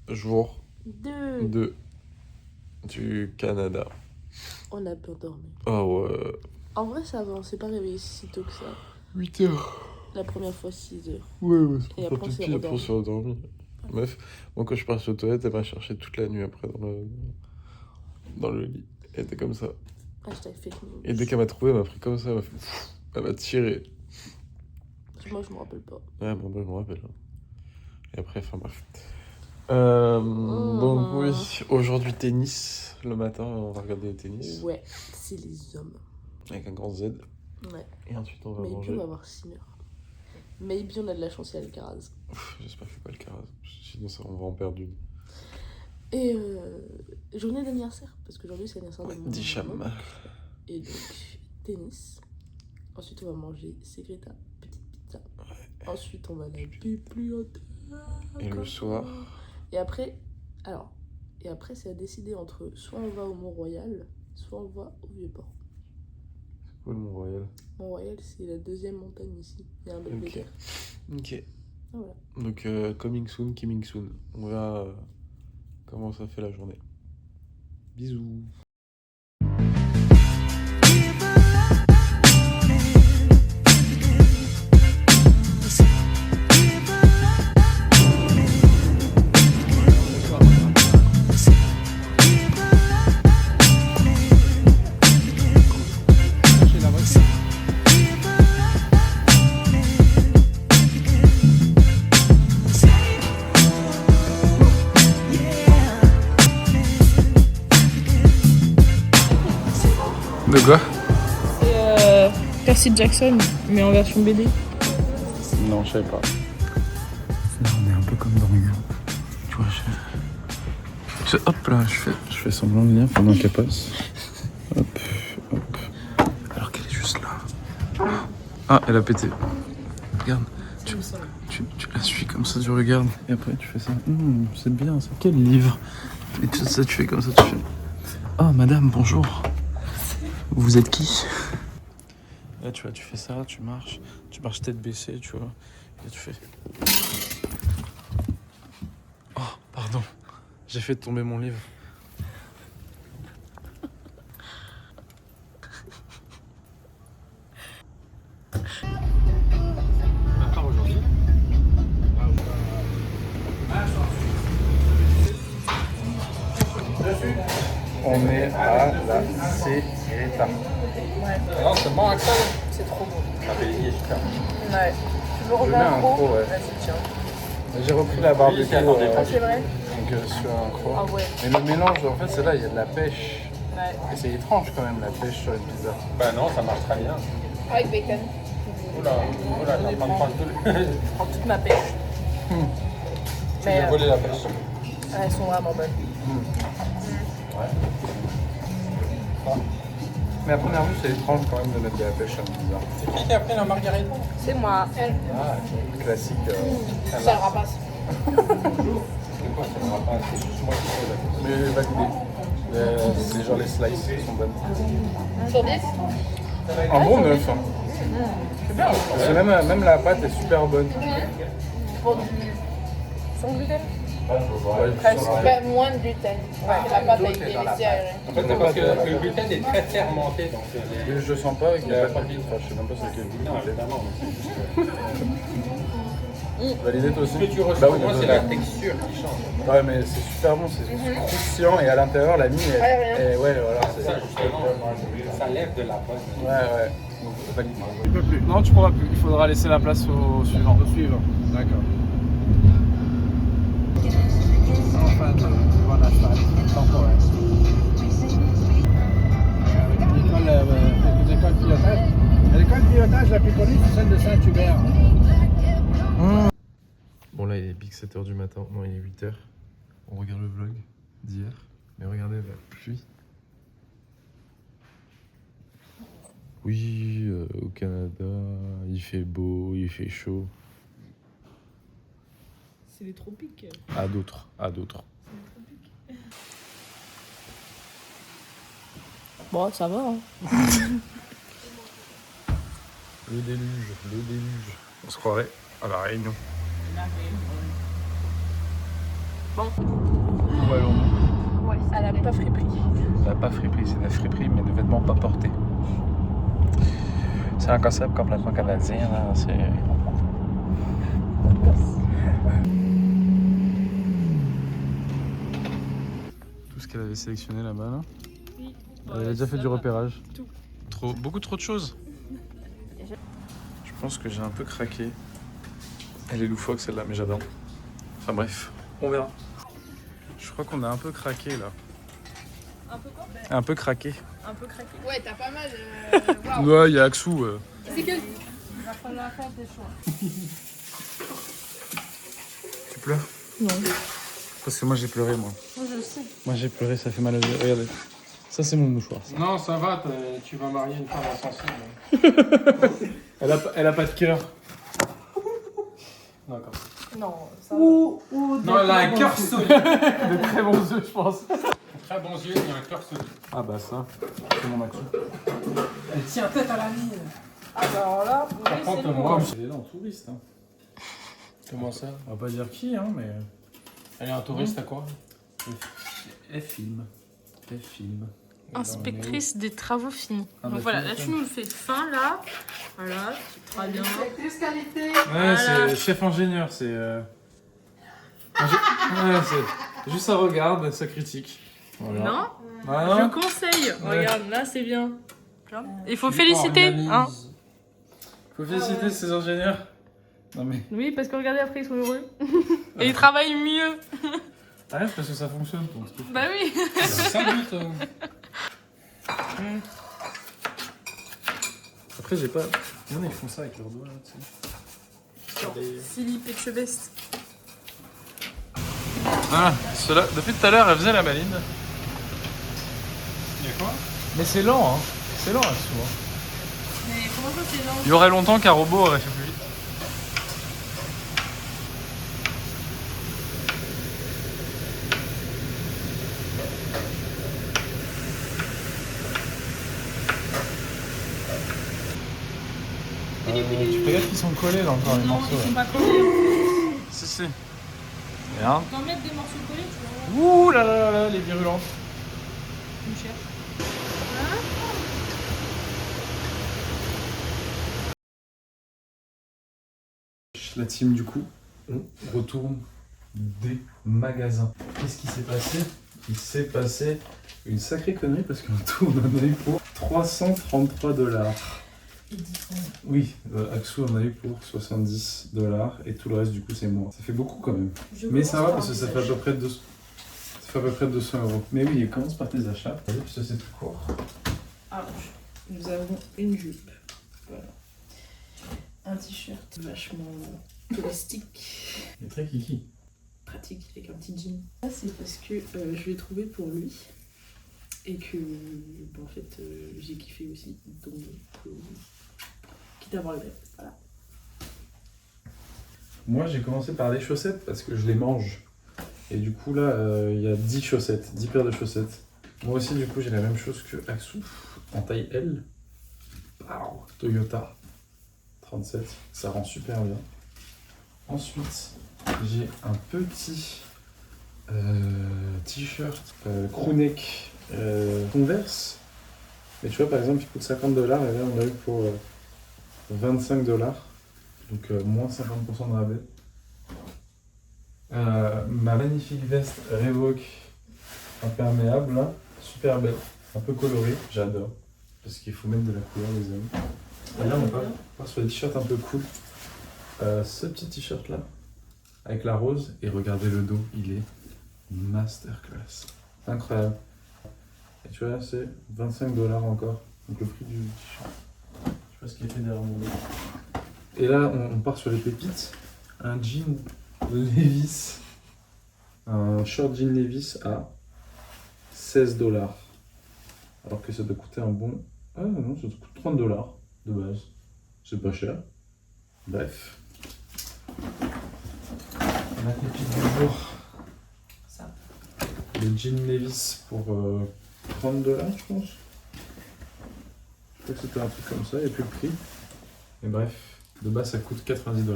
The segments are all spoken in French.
jour 2. 2 du Canada. On a bien dormi. Ah ouais. En vrai, ça va, on s'est pas réveillé si tôt que ça. 8 heures. La première fois, 6 heures. Ouais, c'est Et après, on s'est après on s'est endormi. Meuf, moi quand je suis parti aux toilettes, elle m'a cherché toute la nuit après dans le lit. Elle était comme ça. Ah, je t'avais fait Et dès qu'elle m'a trouvé, elle m'a pris comme ça, elle m'a tiré. Moi, je me rappelle pas. Ouais, moi je me rappelle. Et après, enfin bref. Donc oui, aujourd'hui tennis. Le matin, on va regarder le tennis. Ouais, c'est les hommes. Avec un grand Z. Ouais. Et ensuite, on va Maybe manger. on va voir Sinner. Maybe on a de la chance, il y a Alcaraz. J'espère qu'il n'y a pas le Caraz. Sinon, ça, on va en perdre une. Et journée d'anniversaire, parce qu'aujourd'hui c'est l'anniversaire de mon Dicham. maman. Et donc, tennis. Ensuite, on va manger Segreta, petite pizza. Ouais. Ensuite, on va à la bibliothèque. Et le soir. Et après, c'est à décider entre soit on va au Mont-Royal, soit on va au Vieux-Port. C'est quoi le Mont-Royal? Mont-Royal, c'est la deuxième montagne ici. Il y a un belvédère. Ok. Voilà. Donc, coming soon. On verra comment ça fait la journée. Bisous. De quoi? C'est Percy Jackson, mais en version BD. Non, je savais pas. Là, on est un peu comme dans rien. Tu vois, hop là, je fais semblant de lire pendant qu'elle passe. Hop. Alors qu'elle est juste là. Ah, elle a pété. Regarde. Tu la suis comme ça, tu regardes. Et après, tu fais ça. C'est bien, ça. Quel livre? Et tout ça, tu fais comme ça, tu fais. Oh, madame, bonjour. Vous êtes qui? Là, tu vois, tu fais ça, tu marches tête baissée, tu vois. Et tu fais. Oh, pardon. J'ai fait tomber mon livre. À part aujourd'hui. On est à la Segreta. Ouais. Non, c'est bon, Axel? C'est trop bon. Ah, mais il est super. Ouais. Tu veux remettre un croc? Ouais. Vas-y, tiens. J'ai repris la barbecue. C'est vrai? Donc sur un croc. Ah ouais. Mais le mélange, en fait, c'est là, il y a de la pêche. Ouais. Et c'est étrange quand même, la pêche sur une pizza. Bah non, ça marche très bien. Avec bacon. Oula, t'es en train de prendre tout le... Je prends toute ma pêche. Tu lui as volé la pêche. Elles sont vraiment bonnes. Ouais. Mais à première vue, c'est étrange quand même de mettre de la pêche sur une pizza. C'est qui a pris la margarita? C'est moi. Ah, Classique. Ça le rapace. c'est quoi ça me rappelle? C'est juste moi qui fais la pêche. Mais validé. C'est genre les slices sont bonnes. Sur 10? Un bon 9. Hein. C'est bien. Parce que même la pâte est super bonne. Pour du... Sans gluten? Ouais, Presque. Moins de gluten. Ouais, la pâte a été laissée aérer. En fait, c'est parce que le gluten est très fermenté, donc... Mais je le sens pas avec la pâte. Enfin, je sais même pas c'est quel goût. Non, évidemment, mais c'est juste... Validé toi aussi? Ce que tu ressens, Bah oui, moi, mais c'est toi, la texture qui change. Ouais, mais c'est super bon, c'est croustillant et à l'intérieur, la mie est. Ouais, voilà. C'est ça, justement, ça lève de la pâte. Ouais. Donc, validé. Tu peux plus. Non, tu pourras plus. Il faudra laisser la place au suivant. D'accord. Enfin, voilà, ça temporaire. Avec l'école pilotage. L'école pilotage la plus connue, c'est celle de Saint-Hubert. Bon, là, il est big 7h du matin. Non, il est 8h. On regarde le vlog d'hier. Mais regardez la pluie. Oui, au Canada, il fait beau, il fait chaud. C'est les tropiques. À d'autres. C'est les tropiques. Bon, ça va, hein. Le déluge. On se croirait à la Réunion. Bon. Où allons-nous? Ouais, à la pas friperie. Pas friperie, c'est la friperie, mais de vêtements pas portés. C'est un concept complètement canadien, là. C'est... Tout ce qu'elle avait sélectionné là-bas, là. Oui. Elle avait déjà fait du repérage. Tout. Beaucoup trop de choses. Je pense que j'ai un peu craqué. Elle est loufoque celle-là, mais j'adore. Enfin bref, on verra. Je crois qu'on a un peu craqué là. Un peu quoi? Un peu craqué. Un peu craqué. Ouais, t'as pas mal. Ouais, il y a Axou. C'est quel? Il va falloir faire des choix. Tu pleures? Non. Parce que moi j'ai pleuré, moi. Moi je le sais. Moi j'ai pleuré, ça fait mal aux yeux. Regardez. Ça c'est mon mouchoir. Ça. Non, ça va, tu vas marier une femme insensible. Elle a pas de cœur. D'accord. Non, ça Non, elle a un cœur solide. De très bons yeux, je pense. Très bons yeux, il y a un cœur solide. Ah bah ça, c'est mon Axou. Elle tient tête à la mine. Alors là, Par contre, moi, Elle est là en touriste. Hein. comment ça? On va pas dire qui, hein, mais. Elle est un touriste à quoi? Elle filme. Elle filme. Inspectrice des travaux finis. Ah, Donc bah, voilà, tu là tu m'étonnes. nous le fais fin là. Voilà, c'est très bien. qualité. Ouais, Voilà. c'est chef ingénieur, c'est. Ouais, c'est. Juste ça regarde, ça critique. Voilà. Non, Ah, je non. conseille. Ouais. Regarde, là c'est bien. Il faut féliciter. Hein. Faut féliciter ces ingénieurs. Non mais. Oui, parce que regardez après ils sont heureux. Et ils travaillent mieux. Arrête parce que ça fonctionne ton truc. Bah oui. C'est un but. Après, j'ai pas. Il y en a, ils font ça avec leurs doigts là, tu sais. Philippe Etchebest. Voilà, cela, depuis tout à l'heure, elle faisait la maline. Il y a quoi? Mais c'est lent, hein. C'est lent, là, souvent. Mais comment ça c'est lent? Il y aurait longtemps qu'un robot aurait fait plus vite. Tu regardes qu'ils sont collés là encore les Non, morceaux. ils sont Là. pas collés. Si, si. Regarde. On peut en mettre des morceaux collés, tu vois. Ouh là là là là, les virulentes. Une cherche. La team du coup, on retourne des magasins. Qu'est-ce qui s'est passé? Il s'est passé une sacrée connerie parce qu'en tout on en a eu pour 333 $. Oui, Axou en a eu pour 70 $ et tout le reste du coup c'est moi. Ça fait beaucoup quand même. Mais ça va parce que ça fait à peu près 200. Ça fait à peu près 200 €. Mais oui, commence par tes achats. Parce que c'est tout court. Alors, nous avons une jupe. Voilà. Un t-shirt vachement touristique. Il est très kiki. Pratique avec un petit jean. Ça c'est parce que je l'ai trouvé pour lui et que en fait j'ai kiffé aussi, donc quitte à avoir le même. Voilà. Moi j'ai commencé par les chaussettes parce que je les mange. Et du coup là il y a 10 chaussettes, 10 paires de chaussettes. Moi aussi du coup j'ai la même chose que Axou en taille L. Pow, Toyota 37, ça rend super bien. Ensuite j'ai un petit t-shirt crewneck Converse. Et tu vois par exemple il coûte 50 $, et là on l'a eu pour 25 $. Donc moins 50% de rabais. Ma magnifique veste Reebok imperméable là, super belle, un peu colorée, j'adore. Parce qu'il faut mettre de la couleur les amis. Et là on part sur des t-shirts un peu cool. Ce petit t-shirt là, avec la rose, et regardez le dos, il est masterclass. Incroyable. Et tu vois, c'est 25 $ encore, donc le prix du t-shirt. Je sais pas ce qui est fait derrière mon dos. Et là, on part sur les pépites. Un jean Levi's, un short jean Levi's à 16 $. Alors que ça doit coûter un bon... Ah non, ça coûte 30 $ de base. C'est pas cher. Bref. La pépite du jour. Ça. Le jean Levi's pour 30 $, je pense. Je crois que c'était un truc comme ça, il n'y a plus le prix. Mais bref, de base ça coûte 90 $.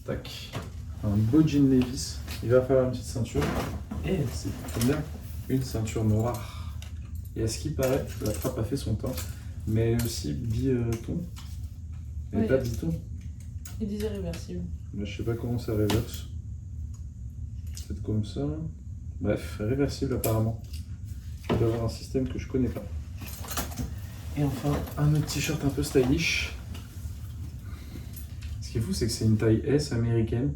Tac. Un beau jean Levi's il va falloir une petite ceinture. Et c'est trop bien, une ceinture noire. Et à ce qui paraît, la trappe a fait son temps, mais elle est aussi biton. Elle n'est Oui. pas biton. Il disait réversible. Mais je sais pas comment ça réverse. Peut-être comme ça. Bref, réversible apparemment. Il doit y avoir un système que je connais pas. Et enfin, un autre t-shirt un peu stylish. Ce qui est fou, c'est que c'est une taille S américaine.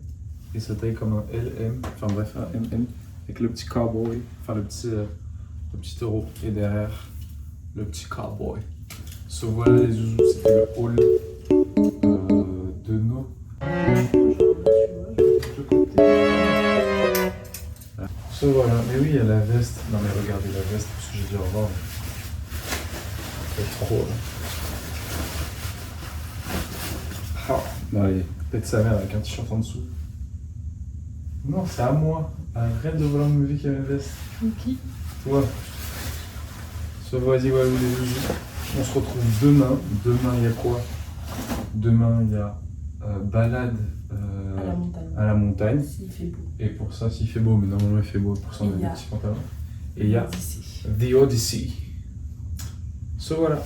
Et ça taille comme un LM, enfin bref, un MM. Avec le petit cowboy, enfin le petit taureau. Et derrière, le petit cowboy. So voilà les zouzous, c'était le haul de nos. So voilà, mais oui, il y a la veste. Non mais regardez la veste, parce que j'ai dit au revoir. C'est trop là. Ah, bah allez, peut-être sa mère avec un t-shirt en dessous. Non, c'est à moi. Arrête de vouloir me dire qu'il y a ma veste. Qui? Toi. So vas-y, voilà, les zouzous. On se retrouve demain. Demain, il y a quoi? Demain, il y a balade À la montagne. à la montagne. S'il fait beau. Et pour ça, s'il fait beau, mais normalement il fait beau, pour ça on Et a il y des a petits pantalons. Et il y a D'ici. The Odyssey. So voilà.